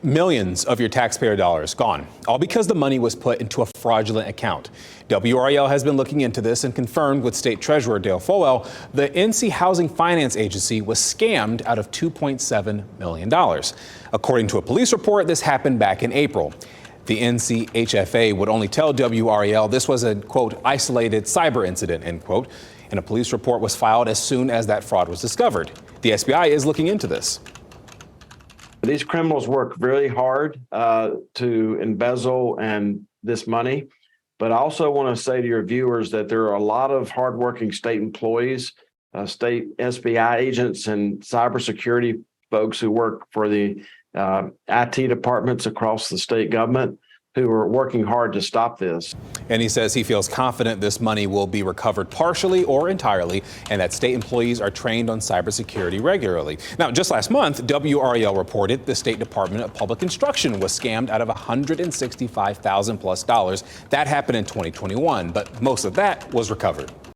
Millions of your taxpayer dollars gone, all because the money was put into a fraudulent account. WRAL has been looking into this and confirmed with State Treasurer Dale Folwell the NC Housing Finance Agency was scammed out of $2.7 million. According to a police report, this happened back in April. The NCHFA would only tell WRAL this was a, quote, isolated cyber incident, end quote, and a police report was filed as soon as that fraud was discovered. The SBI is looking into this. These criminals work very hard to embezzle this money. But I also want to say to your viewers that there are a lot of hardworking state employees, state SBI agents and cybersecurity folks who work for the IT departments across the state government who are working hard to stop this. And he says he feels confident this money will be recovered partially or entirely, and that state employees are trained on cybersecurity regularly. Now, just last month, WRAL reported the State Department of Public Instruction was scammed out of $165,000+ plus. That happened in 2021, but most of that was recovered.